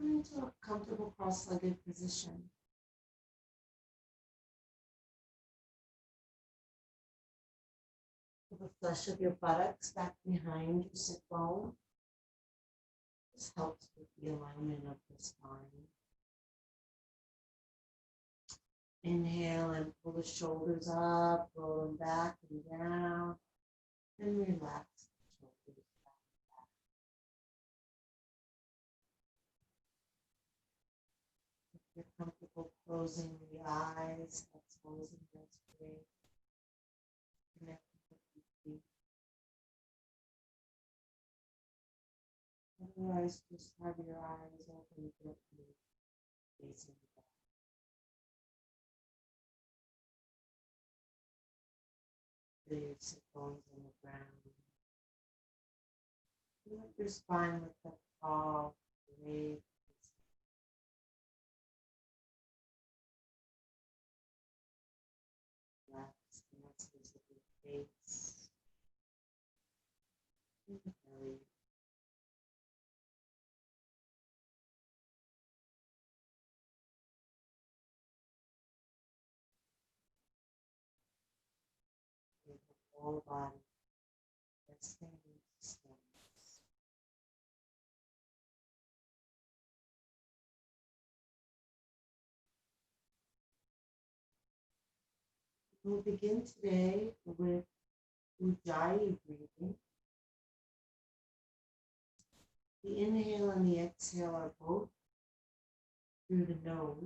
Come into a comfortable cross-legged position. Pull the flesh of your buttocks back behind your sit bone. This helps with the alignment of the spine. Inhale and pull the shoulders up, roll them back and down, and relax the shoulders back. If you're comfortable closing the eyes, exposing your spirit, connect with the feet. Otherwise, just have your eyes open gently, facing the back. Feel your sit bones on the ground. Let your spine lift up tall, straight. Relax the muscles of your face, and the belly. Your whole body resting in stillness. We'll begin today with Ujjayi breathing. The inhale and the exhale are both through the nose,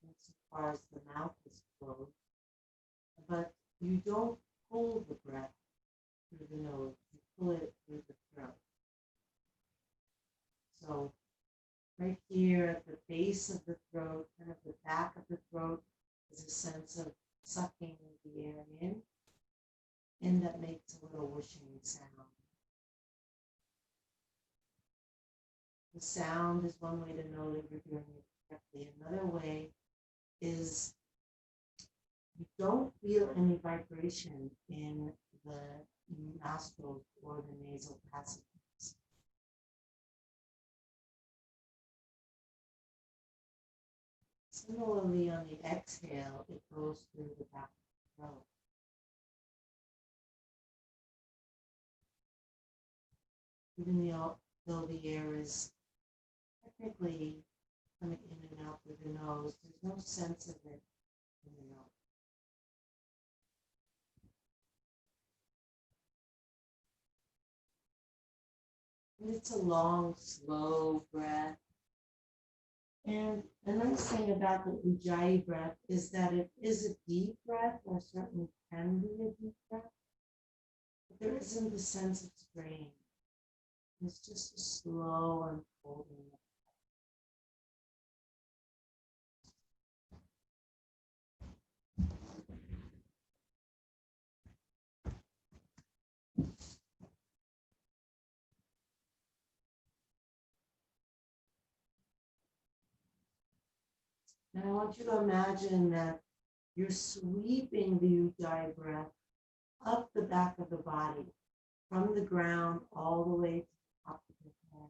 insofar as the mouth is closed, but you don't pull the breath through the nose, you pull it through the throat. So right here at the base of the throat, kind of the back of the throat, is a sense of sucking the air in, and that makes a little whooshing sound. The sound is one way to know that you're doing it correctly. Another way is you don't feel any vibration in the nostrils or the nasal passages. Similarly, on the exhale, it goes through the back of the throat. Even though the air is technically coming in and out through the nose, there's no sense of it in the nose. And it's a long, slow breath. And the nice thing about the Ujjayi breath is that it is a deep breath, or certainly can be a deep breath, but there isn't the sense of strain. It's just a slow unfolding. And I want you to imagine that you're sweeping the Ujjayi breath up the back of the body, from the ground all the way to the top of your head.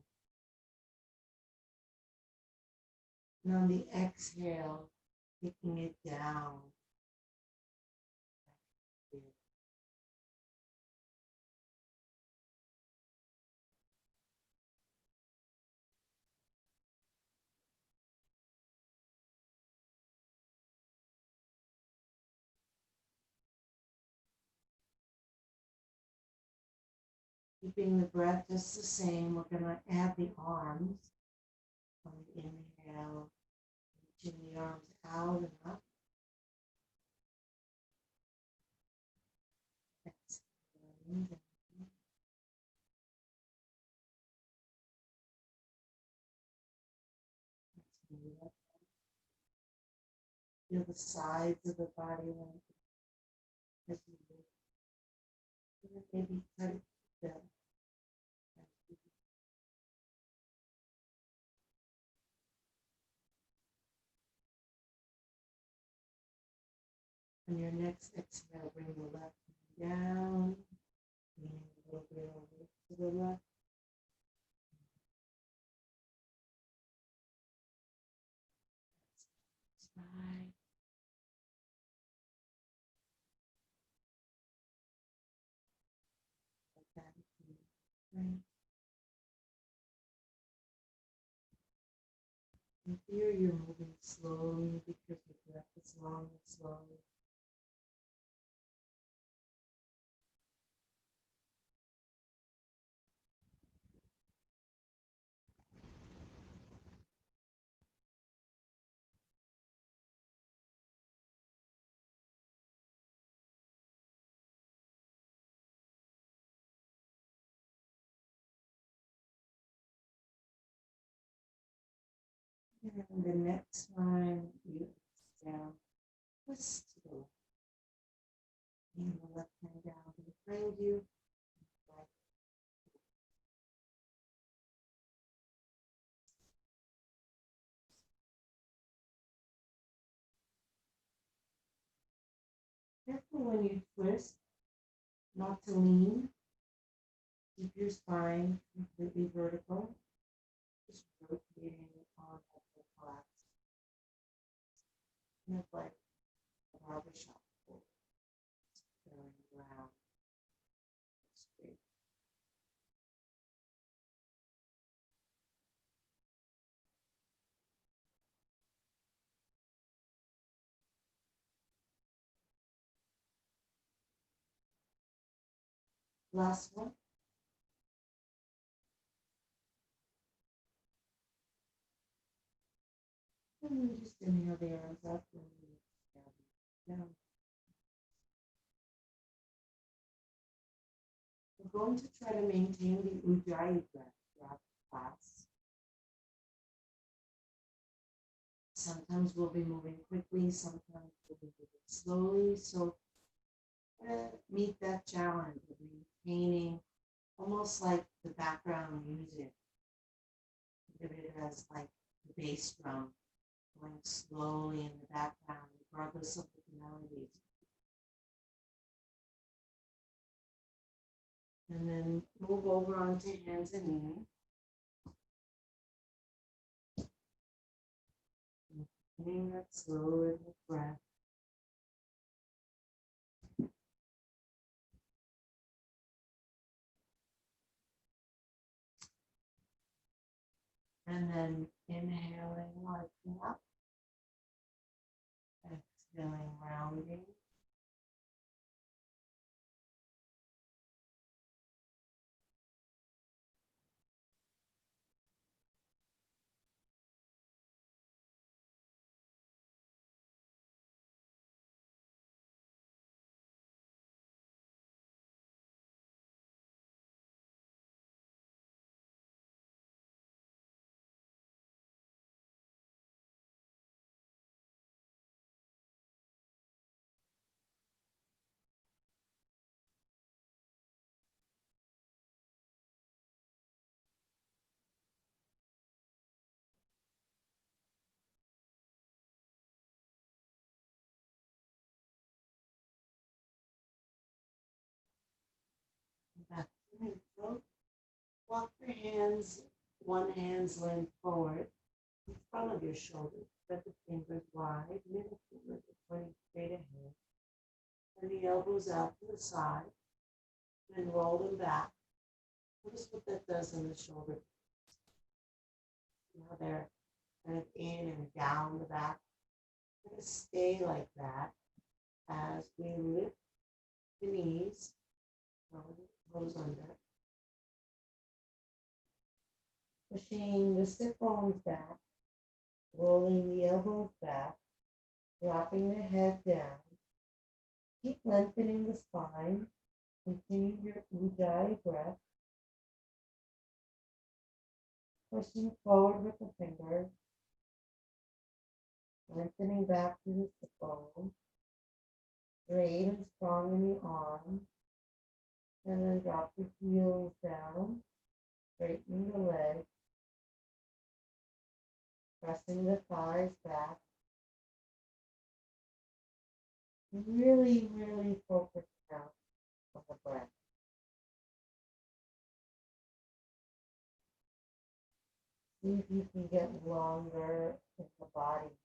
And on the exhale, taking it down. Keeping the breath just the same, we're going to add the arms. On the inhale, reaching the arms out and up. Exhaling down. Feel the sides of the body lengthen as you move. And maybe try to keep them. On your next exhale, bring the left hand down, leaning a little bit over to the left. diaphragm. And here you're moving slowly because your breath is long and slow. And the next time you exhale, twist to the left. Bring the left hand down behind you. Right. Careful when you twist, not to lean. Keep your spine completely vertical. Just rotating on the collapse. Kind of like a barbershop pole. Going around straight. Last one. And then just inhale the arms up and exhale down. We're going to try to maintain the Ujjayi breath throughout the class. Sometimes we'll be moving quickly, sometimes we'll be moving slowly. So meet that challenge of maintaining almost like the background music. Think of it as like the bass drum going slowly in the background, regardless of the melodies. And then move over onto hands and knees. Getting that slow rhythmic breath. And then inhaling, lifting up. Exhaling, rounding. Back to neutral. Walk your hands, one hand's length forward, in front of your shoulders. Spread the fingers wide, middle fingers are pointing straight ahead. And the elbows out to the side, and roll them back. Notice what that does in the shoulder. Now they're kind of in and down the back. We're going to stay like that as we lift the knees, toes under. Pushing the sit bones back, rolling the elbows back, dropping the head down. Keep lengthening the spine. Continue your Ujjayi breath. Pushing forward with the fingers. Lengthening back to the sit bone. Straight and strong in the arms. And then drop the heels down. Straightening the legs. Pressing the thighs back. Really, really focus now on the breath. See if you can get longer in the body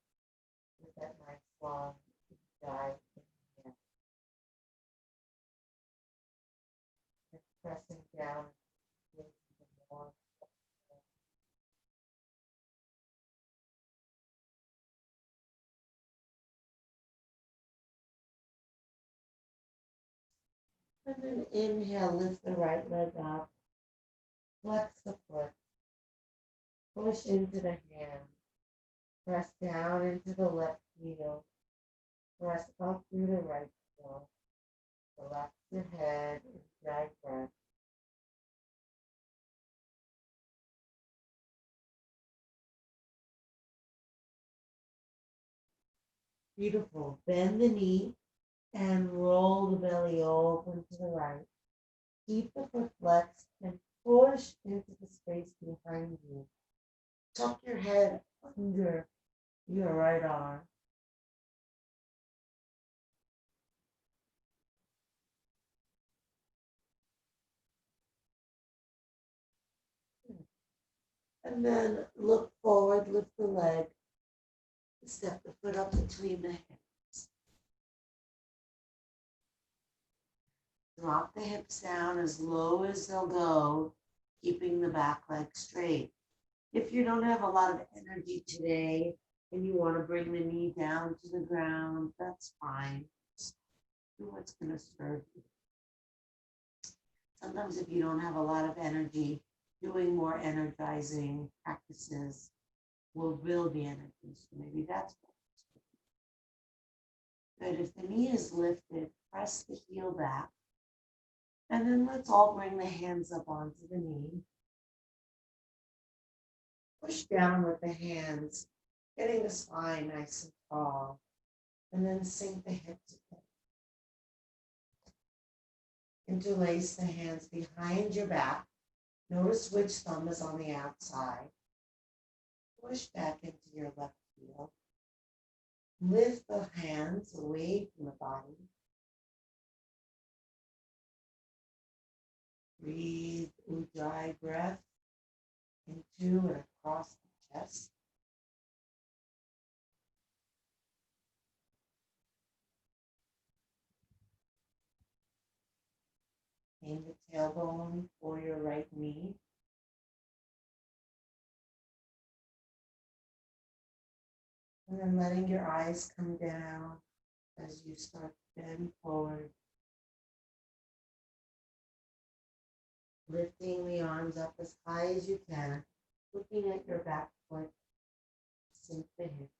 with that nice long dive in here. And pressing down with And then inhale, lift the right leg up, flex the foot, push into the hand, press down into the left heel, press up through the right heel, relax your head, and drag breath. Beautiful. Bend the knee and roll the belly open to the right. Keep the foot flexed and push into the space behind you. Tuck your head under your right arm. And then look forward, lift the leg, step the foot up between the hips. Drop the hips down as low as they'll go, keeping the back leg straight. If you don't have a lot of energy today and you want to bring the knee down to the ground, that's fine. Do what's going to serve you. Sometimes if you don't have a lot of energy, doing more energizing practices will build the energy. So maybe that's good. If the knee is lifted, press the heel back. And then let's all bring the hands up onto the knee. Push down with the hands, getting the spine nice and tall. And then sink the hips again. Interlace the hands behind your back. Notice which thumb is on the outside. Push back into your left heel. Lift the hands away from the body. Breathe Ujjayi breath into and across the chest. Aim the tailbone for your right knee. And then letting your eyes come down as you start to bend forward. Lifting the arms up as high as you can, looking at your back foot, sink the hips.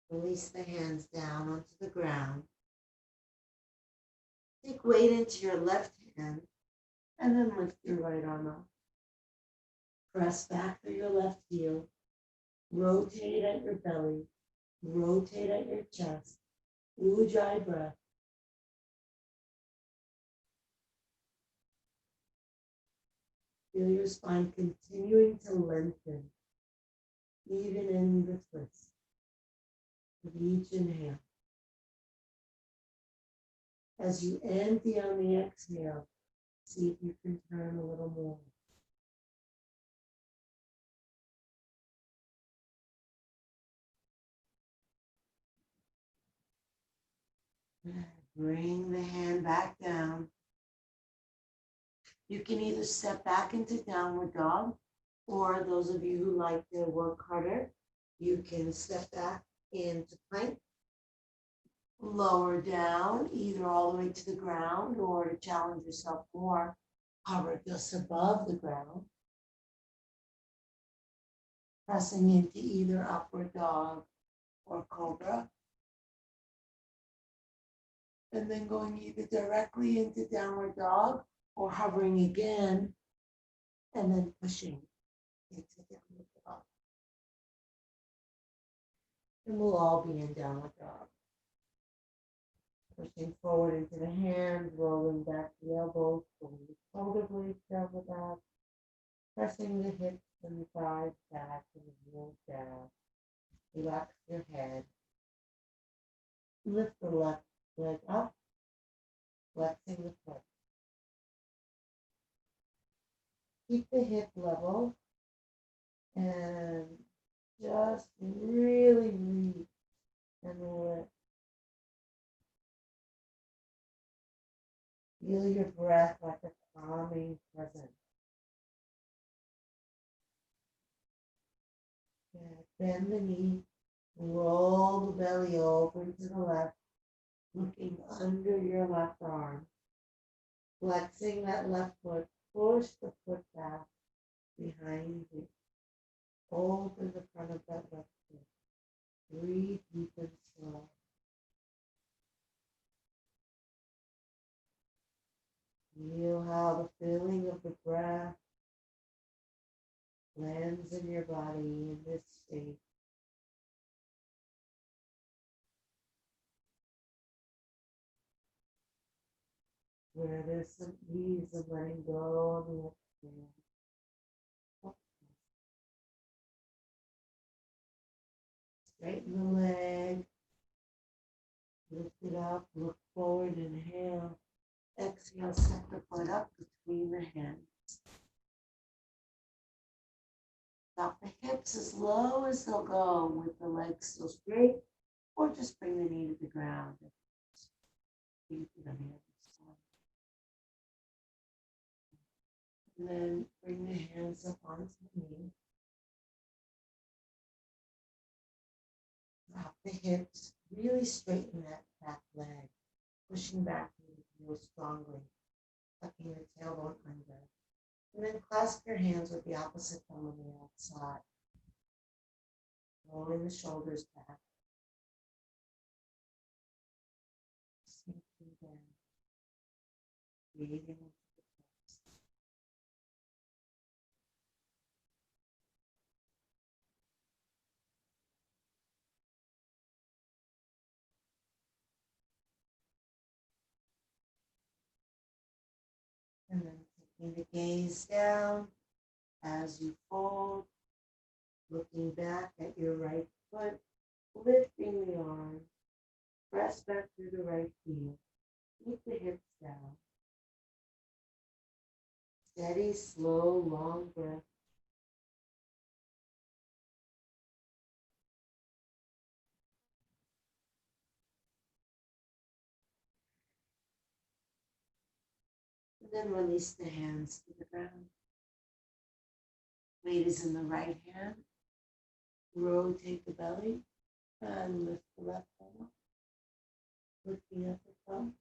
Release the hands down onto the ground. Take weight into your left hand and then lift your right arm up. Press back through your left heel. Rotate at your belly. Rotate at your chest. Ujjayi breath. Feel your spine continuing to lengthen, even in the twist. With each inhale. As you empty on the exhale, see if you can turn a little more. Bring the hand back down. You can either step back into downward dog, or those of you who like to work harder, you can step back into plank, lower down, either all the way to the ground, or to challenge yourself more, hover just above the ground, pressing into either upward dog or cobra, and then going either directly into downward dog or hovering again, and then pushing into downward dog. And we'll all be in downward dog. Pushing forward into the hands, rolling back the elbows, pulling the shoulder blades down the back, pressing the hips and the thighs back and the heels down. Relax your head. Lift the left leg up, flexing the foot. Keep the hip level and just really breathe and lift. Feel your breath like a calming presence. Bend the knee Roll the belly over to the left, looking under your left arm. Flexing that left foot, push the foot back behind you. Open the front of that left foot. Breathe deep and slow. Feel how the feeling of the breath lands in your body in this state. Where there's some ease of letting go on the exhale. Straighten the leg. Lift it up. Look forward. Inhale. Exhale. Set the foot up between the hands. Drop the hips as low as they'll go with the legs still straight, or just bring the knee to the ground. Feet to the hands. And then bring the hands up onto the knee. Drop the hips, really straighten that back leg, pushing back the heel strongly, tucking the tailbone under. And then clasp your hands with the opposite thumb on the outside. Rolling the shoulders back. Sinking down. Breathing into the chest. And then taking the gaze down as you fold, looking back at your right foot, lifting the arm, press back through the right heel, keep the hips down. Steady, slow, long breath. And then release the hands to the ground. Weight is in the right hand. Rotate the belly and lift the left arm up. Lifting up the thumb.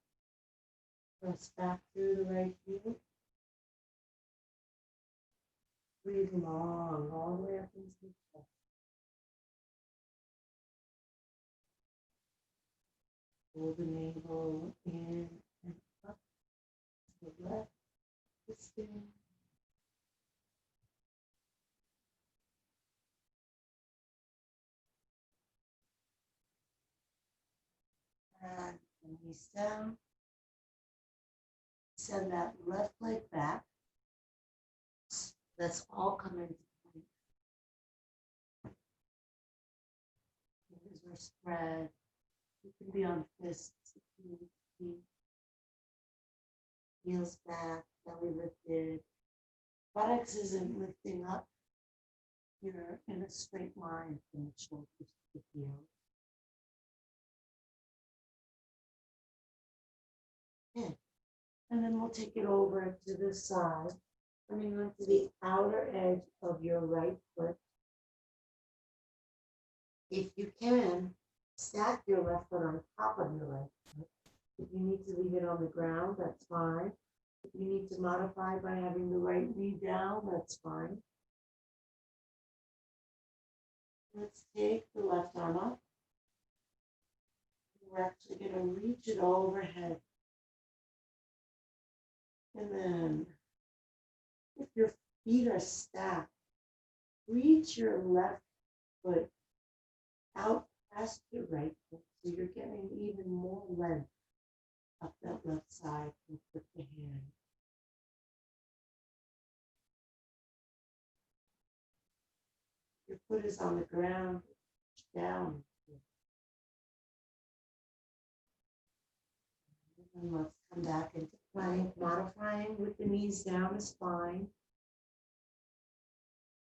Press back through the right heel. Breathe long, all the way up into the chest. Hold the navel in and up to the left. Twisting. And knees down. Send that left leg back. Let's all come into place. Fingers are spread. You can be on fists. Heels back, belly lifted. Buttocks isn't lifting up. You're in a straight line from the shoulders to the heels. Okay. And then we'll take it over to the side, coming onto the outer edge of your right foot. If you can, stack your left foot on top of your right foot. If you need to leave it on the ground, that's fine. If you need to modify by having the right knee down, that's fine. Let's take the left arm up. We're actually going to reach it overhead. And then, if your feet are stacked, reach your left foot out past your right foot so you're getting even more length up that left side and put the hand. Your foot is on the ground, down. And let's come back into plank, modifying with the knees down is fine.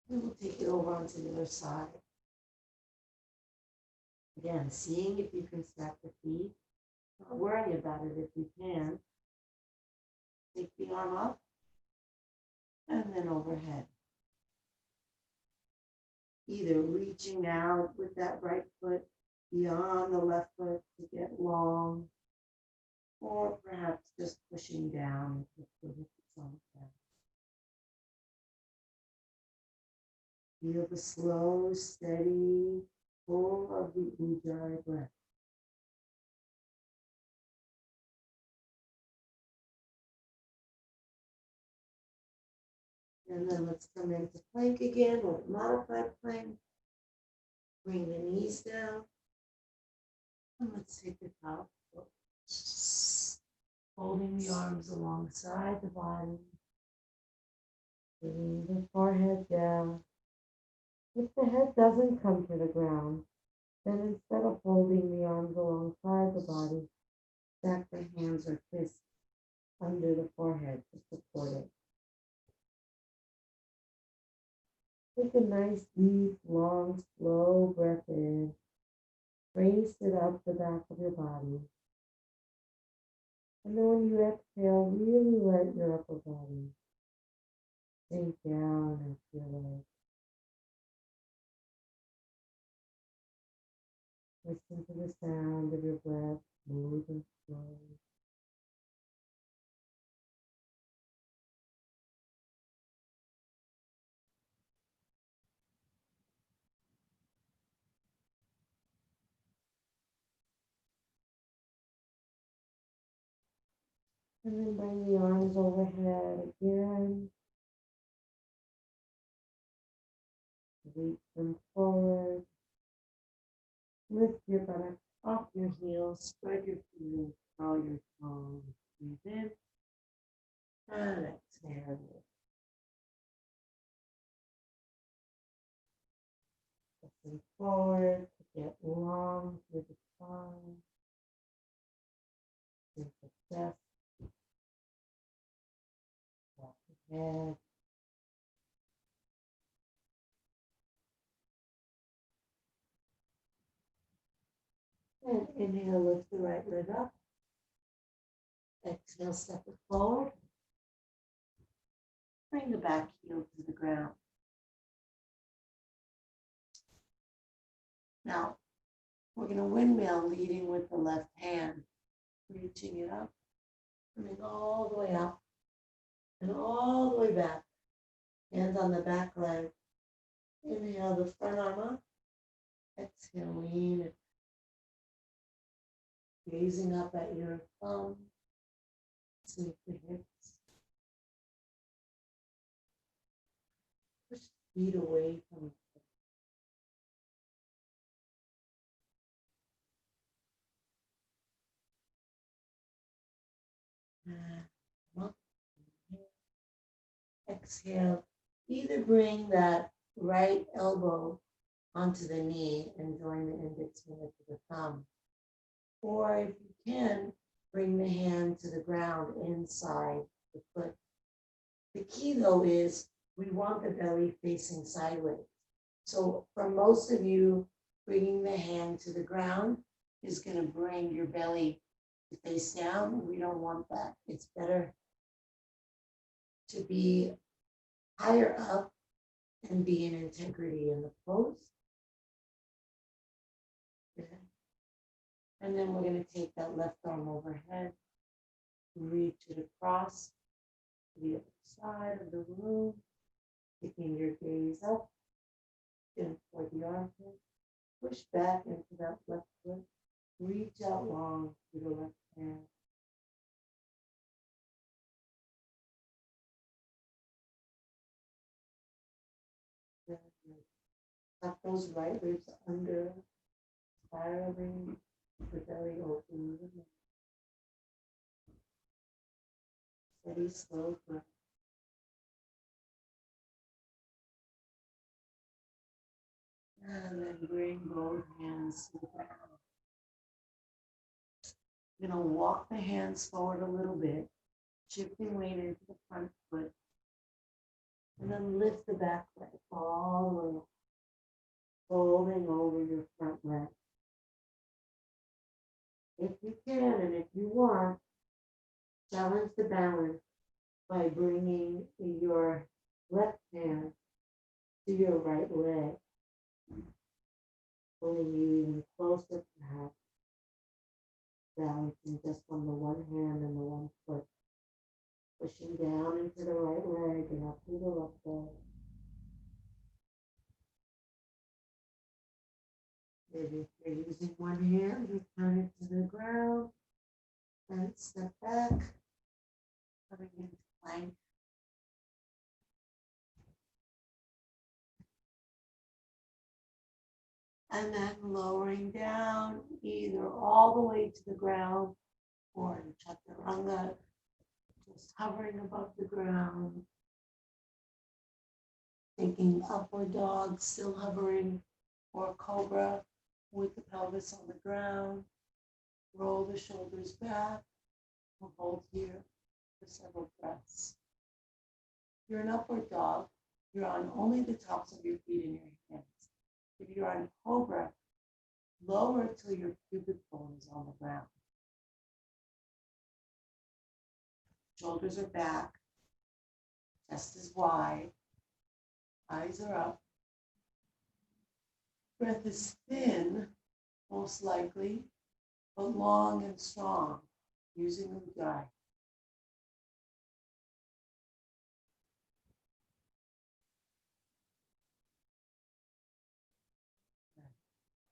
And we'll take it over onto the other side. Again, seeing if you can stack the feet. Not worrying about it if you can. Take the arm up and then overhead. either reaching out with that right foot beyond the left foot to get long, or perhaps just pushing down if the foot is on the ground. Feel the slow, steady pull of the Ujjayi breath. And then let's come into plank again or modified plank. Bring the knees down. And let's take the top. Holding the arms alongside the body. Bringing the forehead down. If the head doesn't come to the ground, then instead of holding the arms alongside the body, stack the hands or fists under the forehead to support it. Take a nice, deep, long, slow breath in. Raise it up the back of your body. And then when you exhale, really let your upper body sink down and feel it. Listen to the sound of your breath, smooth and slow. And then bring the arms overhead again. Reach them forward. Lift your buttocks off your heels. Spread your feet. Curl your toes. Breathe in. And exhale. Listen forward to get long through the spine. Into the chest. Back ahead. And inhale, lift the right leg up. Exhale, step it forward. Bring the back heel to the ground. Now, we're going to windmill leading with the left hand. Reaching it up, coming all the way up, and all the way back. Hands on the back leg. Inhale the front arm up. Exhale, lean it. Gazing up at your thumb. Sink the hips. Push feet away from the exhale. Either bring that right elbow onto the knee and join the index finger to the thumb. Or if you can, bring the hand to the ground inside the foot. The key though is we want the belly facing sideways. So for most of you, bringing the hand to the ground is going to bring your belly to face down. We don't want that. It's better to be higher up and be in integrity in the pose. And then we're going to take that left arm overhead, reach it across to the other side of the room, taking your gaze up, in toward the armpit, push back into that left foot, reach out long to the left hand. Tuck those right ribs under, spiraling the belly open. Steady, slow breath. And then bring both hands to the ground. You're going to walk the hands forward a little bit, shifting weight into the front foot. And then lift the back leg all the way up, folding over your front leg. If you can and if you want, challenge the balance by bringing your left hand to your right leg Pulling you even closer, perhaps, balancing just on the one hand and the one foot. Pushing down into the right leg and up to the left leg. Maybe if you're using one hand, return it to the ground and step back, coming into plank. And then lowering down either all the way to the ground or in chaturanga, just hovering above the ground. Thinking upward dog, still hovering, or cobra with the pelvis on the ground. Roll the shoulders back. We'll hold here for several breaths. If you're an upward dog, you're on only the tops of your feet and your hands. If you're on cobra, lower till your pubic bone is on the ground. Shoulders are back, chest is wide, eyes are up. Breath is thin, most likely, but long and strong, using Ujjayi.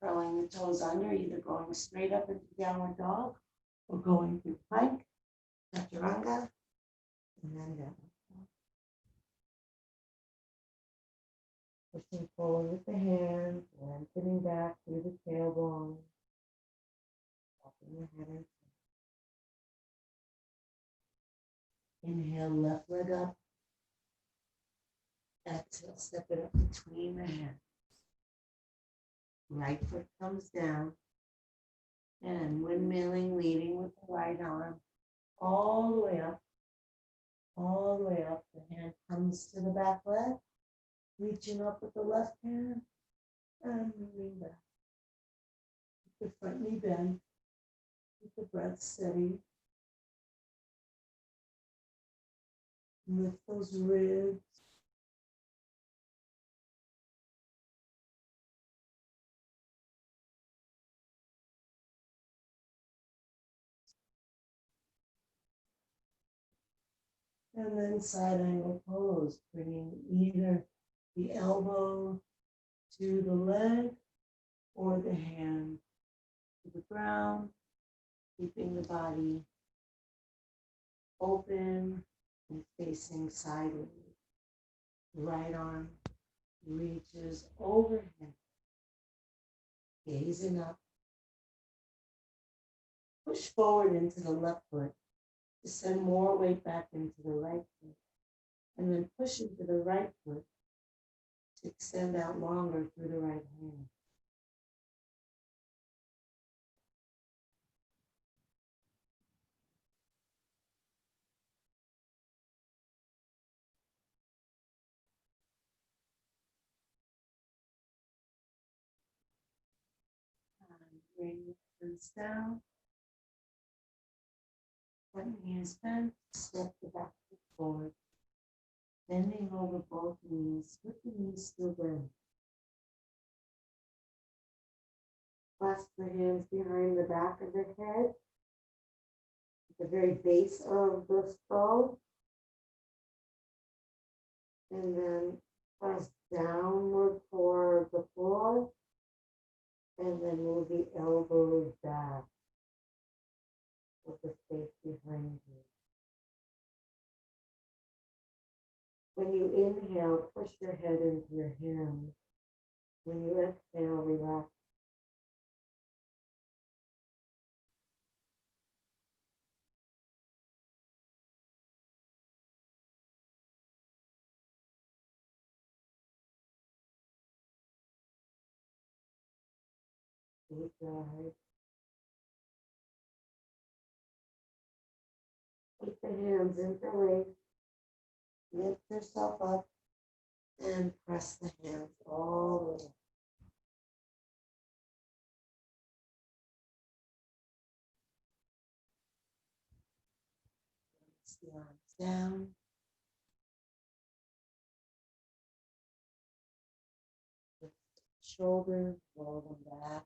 Curling the toes under, either going straight up into downward dog or going through plank, chaturanga, and then down. Pushing forward with the hands, lengthening back through the tailbone, popping the head in. Inhale, left leg up. Exhale, step it up between the hands. Right foot comes down. And windmilling, leading with the right arm, all the way up. All the way up. The hand comes to the back leg. Reaching up with the left hand and moving back. Keep the front knee bent. Keep the breath steady. Lift those ribs. And then side angle pose, bringing either the elbow to the leg or the hand to the ground, keeping the body open and facing sideways. Right arm reaches overhead, gazing up. Push forward into the left foot to send more weight back into the right foot. And then push into the right foot to extend out longer through the right hand. And bring the hands down. Front knee is bent, step the back foot forward. Bending over both knees, with the knees still bent. Clasp the hands behind the back of the head, at the very base of the skull. And then press downward toward the floor. And then move the elbows back with the space behind you. When you inhale, push your head into your hands. When you exhale, relax. Deep breath. Keep the hands interlaced. Lift yourself up and press the hands all the way up. Press the arms down. Lift the shoulders, roll them back.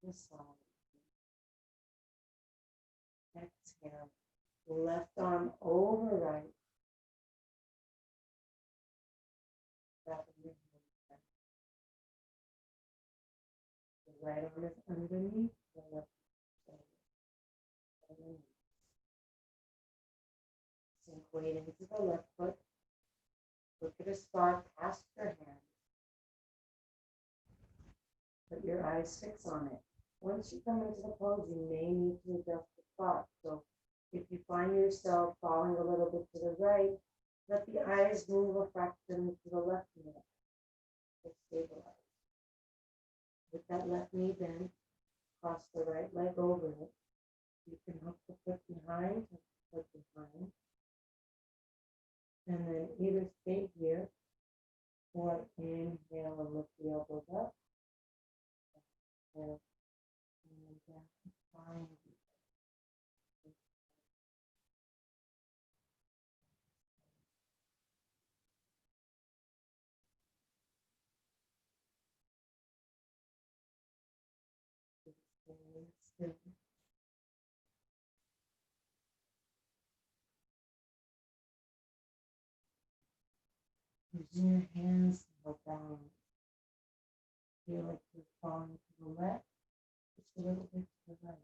This side. Exhale. Left arm over right. The right arm is underneath the left shoulder. Sink weight into the left foot. Look at a spot past your hand. Put your eyes fix on it. Once you come into the pose, you may need to adjust the spot. So if you find yourself falling a little bit to the right, let the eyes move a fraction to the left knee to stabilize. With that left knee bent, cross the right leg over it. You can hook the foot behind, and then either stay here or inhale and lift the elbows up. Exhale, and down, find using your hands to help balance. Feel like you're falling to the left, just a little bit to the right.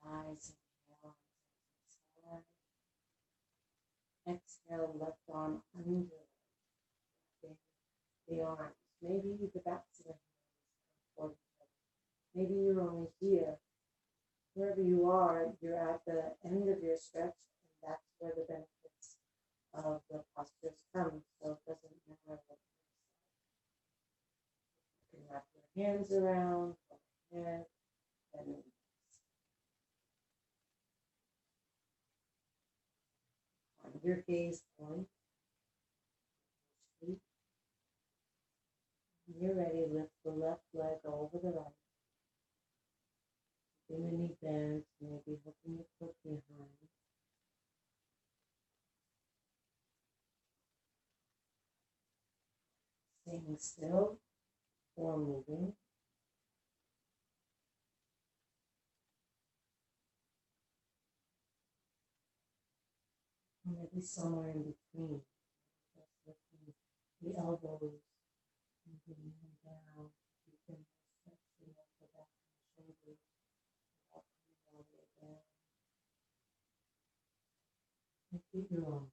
Rise, inhale, exhale, left arm under the arms. Maybe the backs of the hands. Maybe you're only here. Wherever you are, you're at the end of your stretch, and that's where the benefits of the postures come. So it doesn't matter what you can wrap your hands around, head, and on your gaze point. When you're ready, lift the left leg over the right. Bring the knee bent, maybe hooking the foot behind. Staying still or moving. Maybe somewhere in between. Just lifting the elbows and bringing them down. You can stretching up the back of the shoulders without coming all the way down. Make it your own.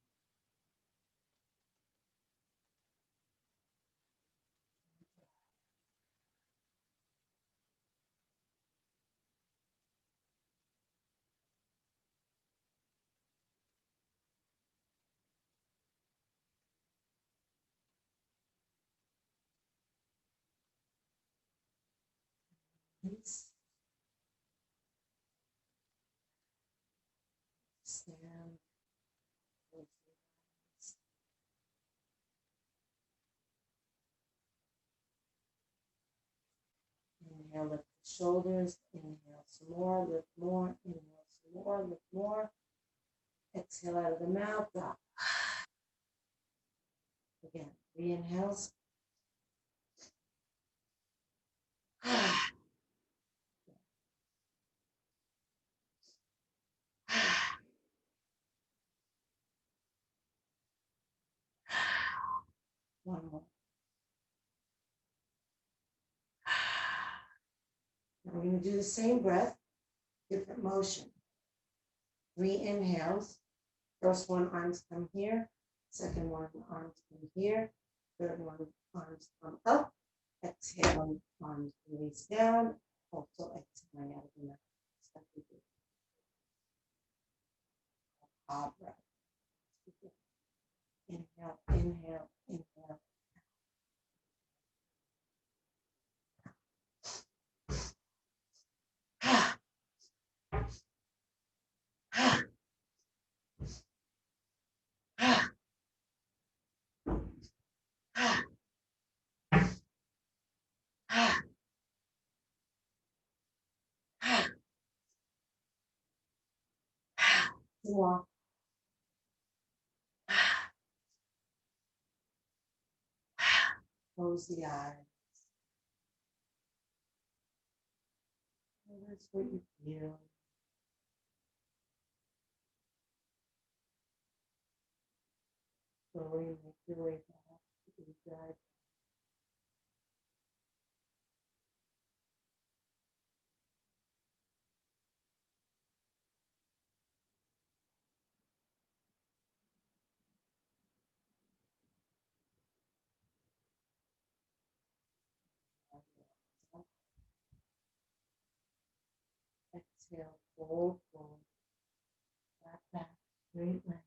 Please stand. Close your eyes. Inhale, lift the shoulders. Inhale some more, lift more. Inhale some more, lift more. Exhale out of the mouth. Drop. Again, 3 inhales. One more. Now we're going to do the same breath, different motion. 3 inhales. First one, arms come here. Second one, arms come here. Third one, arms come up. Exhale, arms release down. Also exhaling out of the mouth. Breath. Inhale, inhale, inhale. Walk. Close the eyes. That's what you feel. Slowly make your way back to the side. Exhale, fold forward, back, straight leg.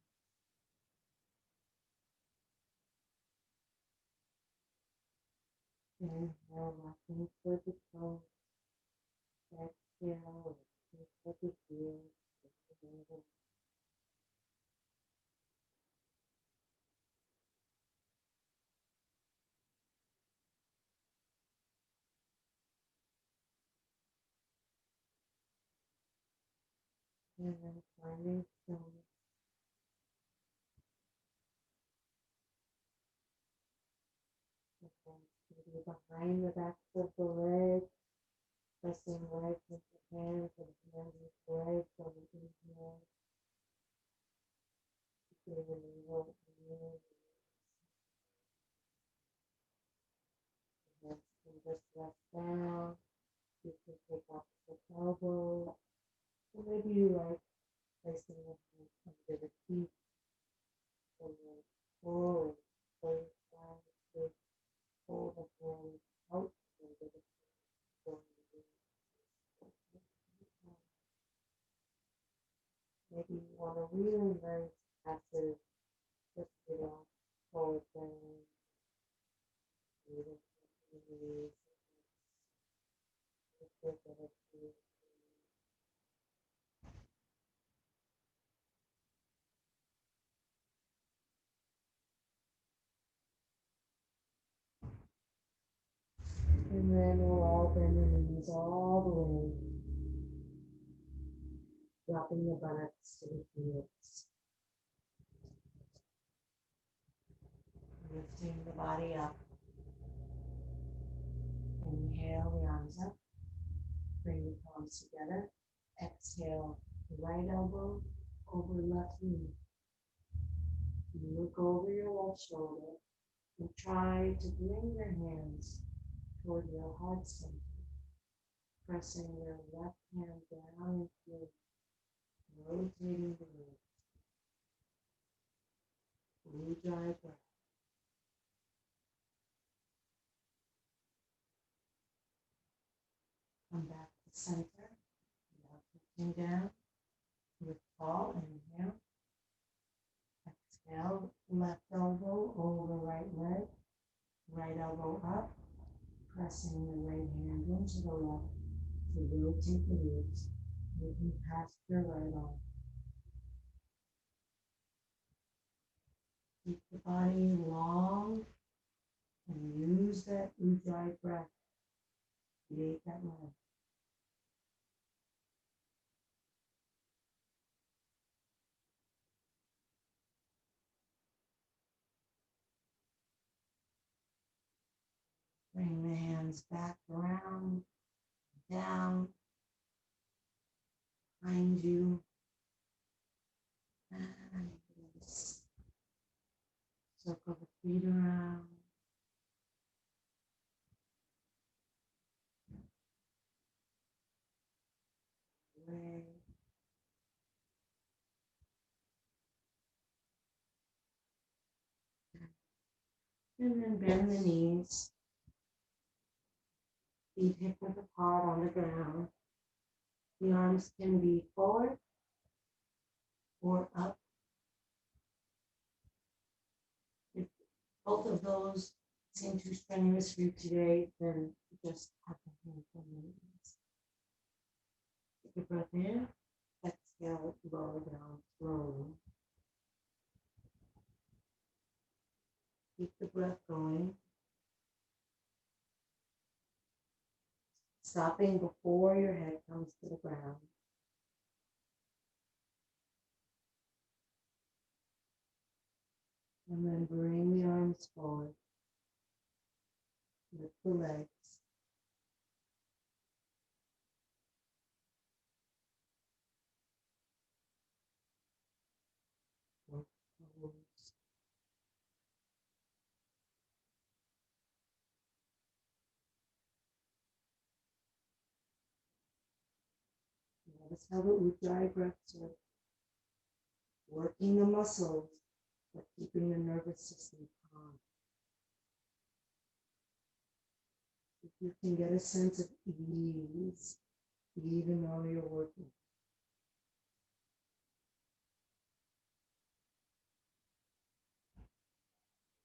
Inhale, rocking toward the toes. Exhale, rocking toward the heels. And then finding stillness. Maybe behind the backs of the legs, pressing legs into hands and hands into legs on the inhale. Feeling the roll in. And just rest down. You can take off the elbows. Or maybe you like placing your hands under the feet. And then pull and place down to pull the hands out under the feet. Maybe you want a really nice passive, just relax, forward bend, knees, and then we'll all bend the knees all the way, dropping the buttocks to the heels. Lifting the body up. Inhale the arms up. Bring the palms together. Exhale, right elbow over left knee. Look over your left shoulder and try to bring your hands toward your heart center. Pressing your left hand down into your rotating the ribs. Ujjayi breath. Come back to center. Now lifting down. With fall, inhale. Exhale, left elbow over right leg. Right elbow up. Pressing the right hand into the left to rotate the ribs. Moving past your right arm. Keep the body long and use that Ujjayi breath. Create that length. Bring the hands back around, down, behind you. And circle the feet around. And then bend the knees. Feet hip width apart on the ground. The arms can be forward or up. If both of those seem too strenuous for you today, then just have the hands on the knees. Take a breath in, exhale, lower down slowly. Keep the breath going. Stopping before your head comes to the ground. And then bring the arms forward. Lift the legs. Work the toes. Notice how the Ujjayi breaths are working the muscles, but keeping the nervous system calm. If you can get a sense of ease, even though you're working.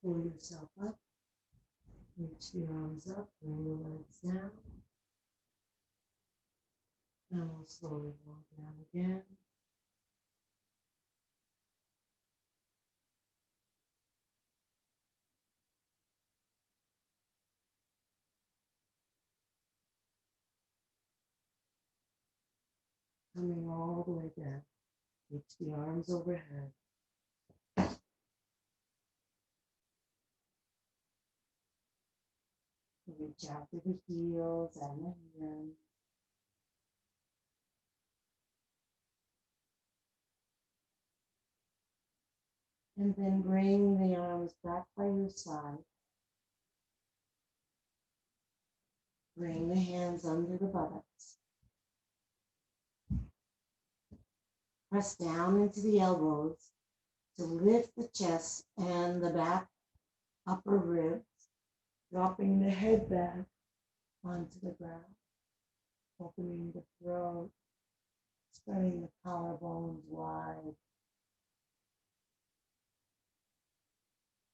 Pull yourself up, reach the arms up, bring the legs down. And we'll slowly roll down again. Coming all the way down. Reach the arms overhead. Reach out to the heels and the hands. And then bring the arms back by your side. Bring the hands under the buttocks. Press down into the elbows to lift the chest and the back upper ribs, dropping the head back onto the ground, opening the throat, spreading the collarbones wide.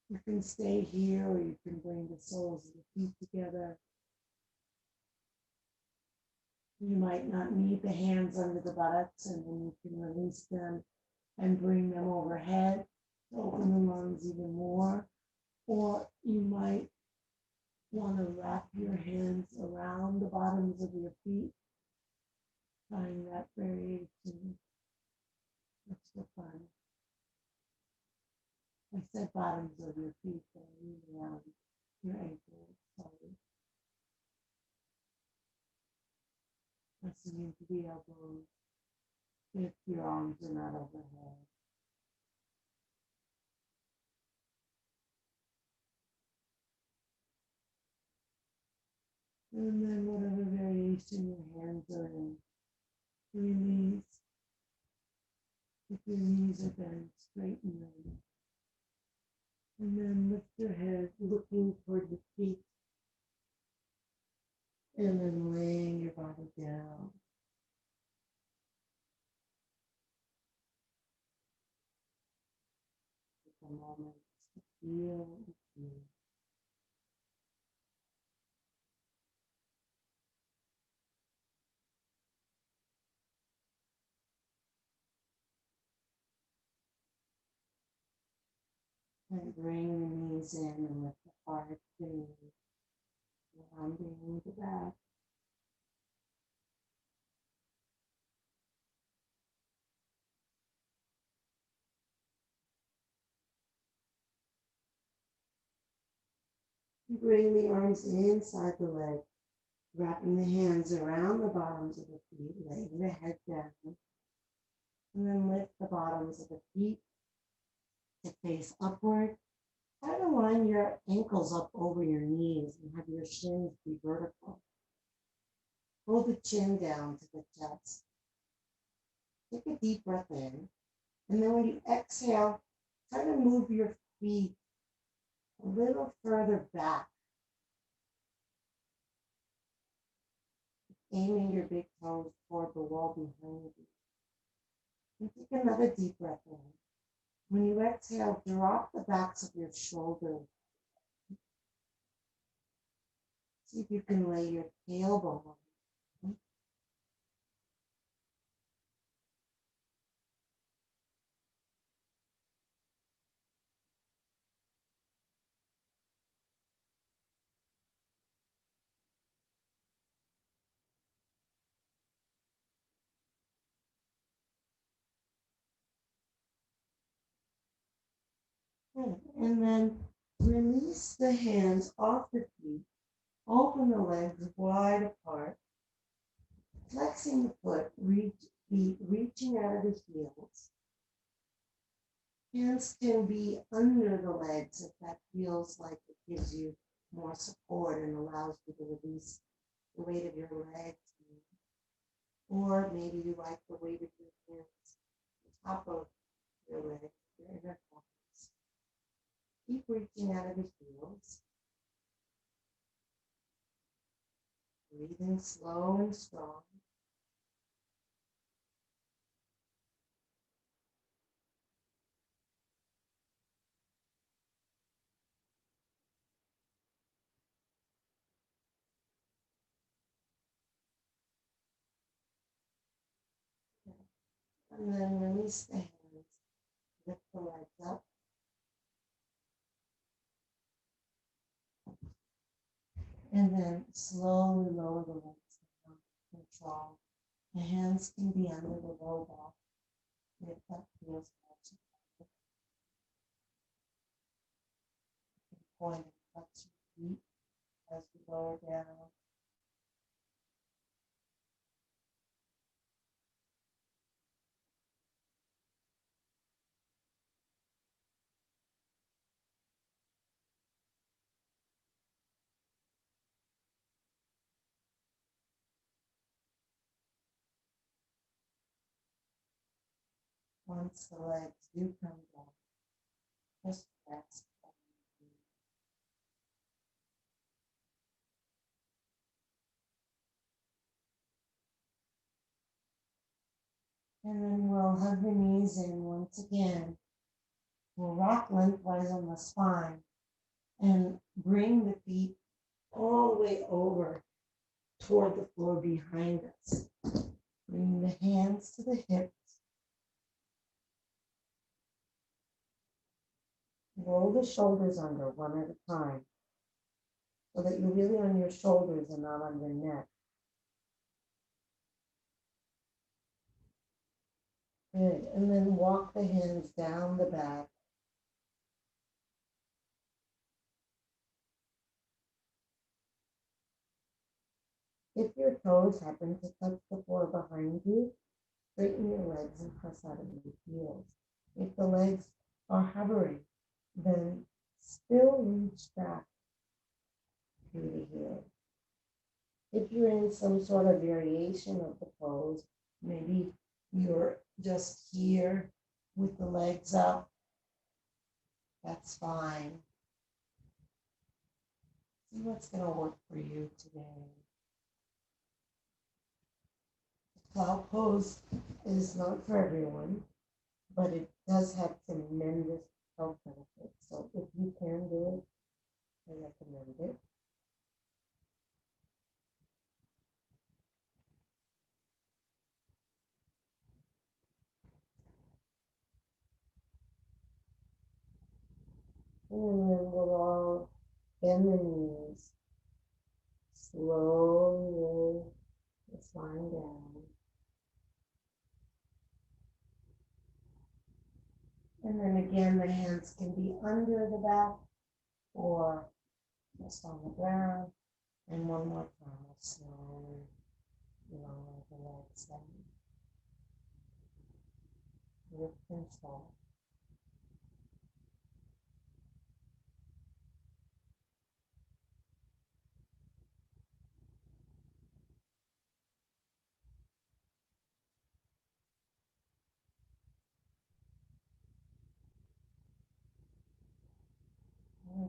You can stay here or you can bring the soles of the feet together. You might not need the hands under the buttocks, and then you can release them and bring them overhead to open the lungs even more. Or you might want to wrap your hands around the bottoms of your feet, trying that variation. That's the fun. I said bottoms of your feet, but I mean around your ankles. Sorry. Pressing into the elbows if your arms are not overhead. And then whatever variation your hands are in, release. If your knees are bent, straighten them. And then lift your head, looking toward your feet. And then laying your body down. Take a moment to feel and feel. And bring the knees in and lift the heart through, rounding the back. Bring the arms inside the leg, wrapping the hands around the bottoms of the feet, laying the head down. And then lift the bottoms of the feet to face upward. Try to line your ankles up over your knees and have your shins be vertical. Pull the chin down to the chest. Take a deep breath in. And then when you exhale, try to move your feet a little further back, aiming your big toes toward the wall behind you. And take another deep breath in. When you exhale, drop the backs of your shoulders. See if you can lay your tailbone on. And then release the hands off the feet. Open the legs wide apart. Flexing the foot, reaching out of the heels. Hands can be under the legs if that feels like it gives you more support and allows you to release the weight of your legs. Or maybe you like the weight of your hands on top of your legs, your inner thighs. Keep reaching out of the heels. Breathing slow and strong. And then release the hands. Lift the legs up. And then slowly lower the legs down. Control. The hands can be under the low back if that feels more. Point and flex your feet as we lower down. Once the legs do come down, just rest. And then we'll hug the knees in once again. We'll rock lengthwise on the spine and bring the feet all the way over toward the floor behind us. Bring the hands to the hips. Roll the shoulders under one at a time so that you're really on your shoulders and not on your neck. Good. And then walk the hands down the back. If your toes happen to touch the floor behind you, straighten your legs and press out of your heels. If the legs are hovering, then still reach back through the heel. If you're in some sort of variation of the pose, maybe you're just here with the legs up, that's fine. See what's going to work for you today. The plow pose is not for everyone, but it does have tremendous health benefits. So if you can do it, I recommend it. And then we'll all bend the knees. Slowly roll the spine down. And then again, the hands can be under the back or just on the ground. And one more time, we'll slowly lower the legs down. With control.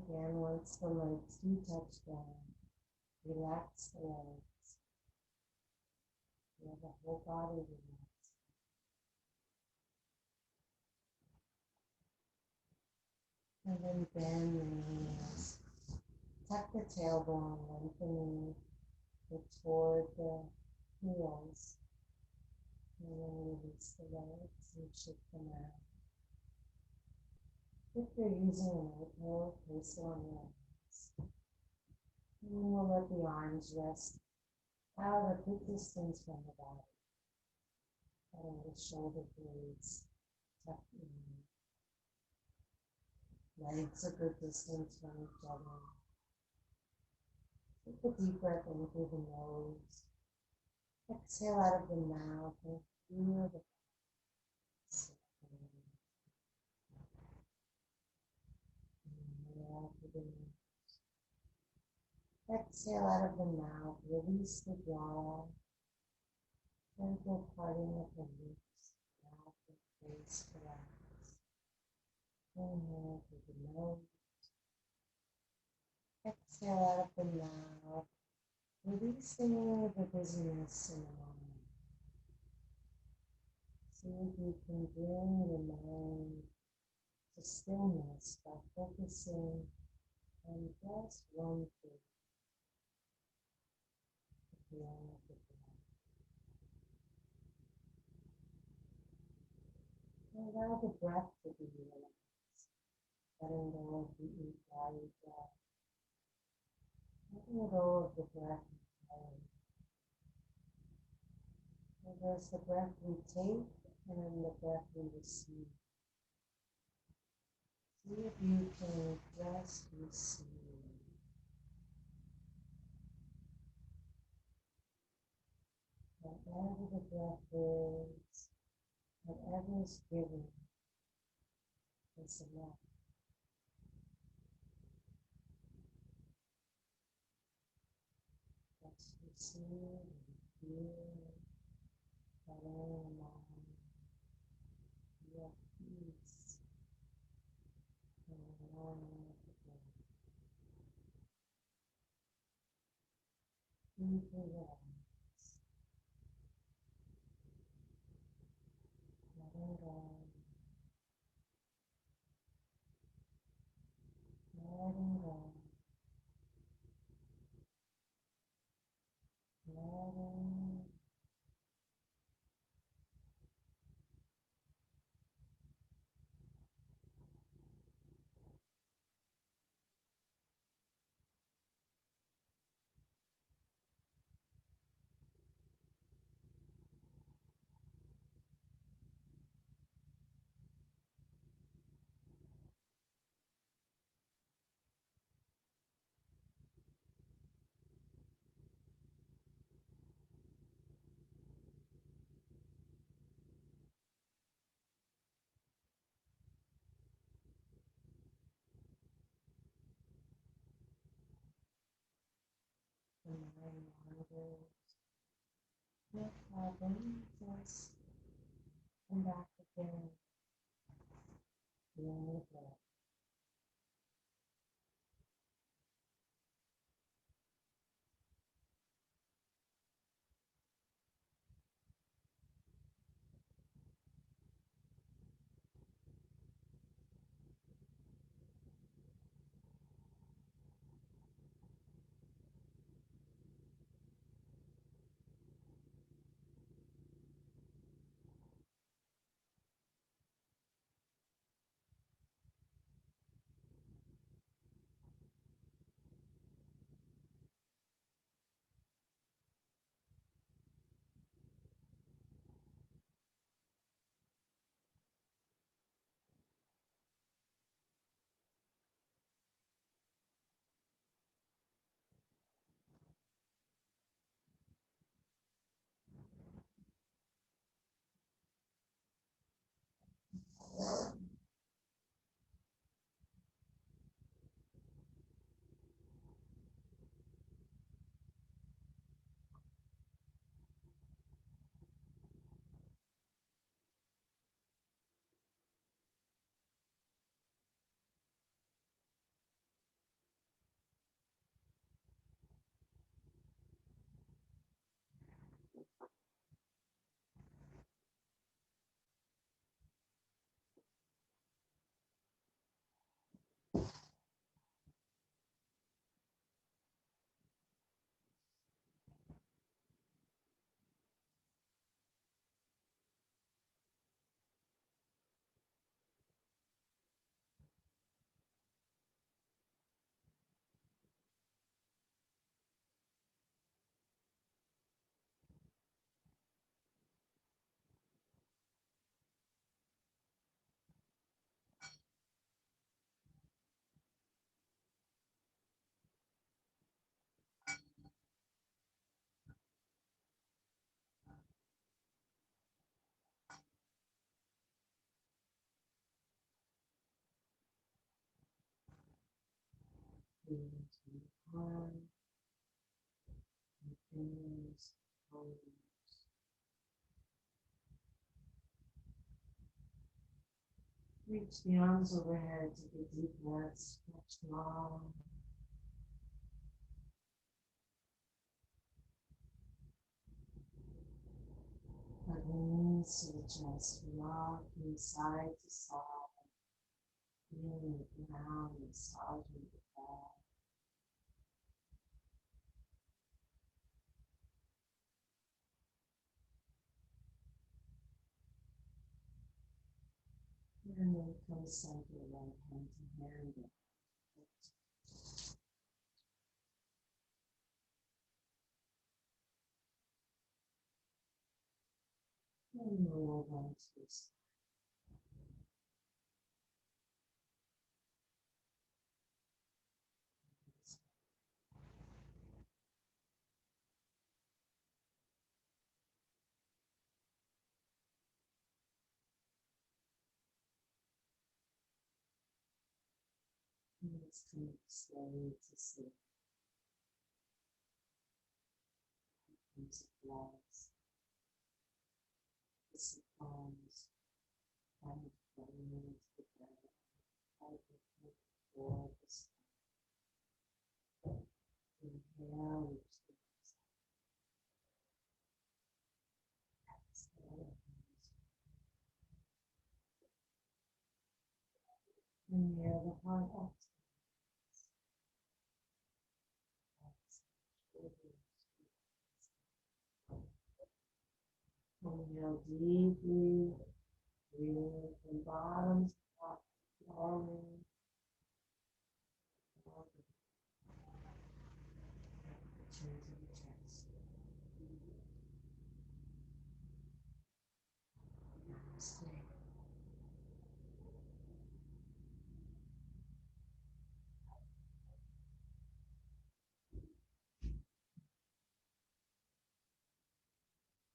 again, once the legs do touch down, relax the legs. Feel the whole body relax. And then bend the knees. Tuck the tailbone, lengthening it toward the heels. And then release the legs and shift them out. If you're using an elbow, place it on your arms. And then we'll let the arms rest out a good distance from the body. Letting the shoulder blades tuck in. Legs a good distance from each other. Take a deep breath in through the nose. Exhale out of the mouth and feel the inhale through the nose. Exhale out of the mouth. Release the jaw. Gentle parting of the lips. Mouth and face relax. Inhale through the nose. Exhale out of the mouth. Releasing the busyness in the mind. See if you can bring the mind to stillness by focusing on just one thing. The feeling of the breath. Allow the breath to be relaxed. Letting go of the body breath. Letting go of the breath entirely. And there's the breath we take and the breath we receive. See if you can just receive. Whatever the breath is, whatever is given, is enough. Just receive and feel that own mind, your peace, and allowing it to go. Deeply relax, letting go, letting go, letting. The mind wanders. No problem, just come back again. Feeling the breath. into your arm, your fingers, toes. Reach the arms overhead to get deep breaths, stretch long. Plug the knees to the chest, rocking side to side, feeling the ground, massaging the back. And then come center, right hand to hand. And roll on to the side. And let's come slowly to sleep. Into flies, the palms, and falling into the bed. For the spine. Inhale, reach the exhale. Inhale the heart up. Inhale deeply, breathing from bottom to top, falling. Chin to the chest. Stay.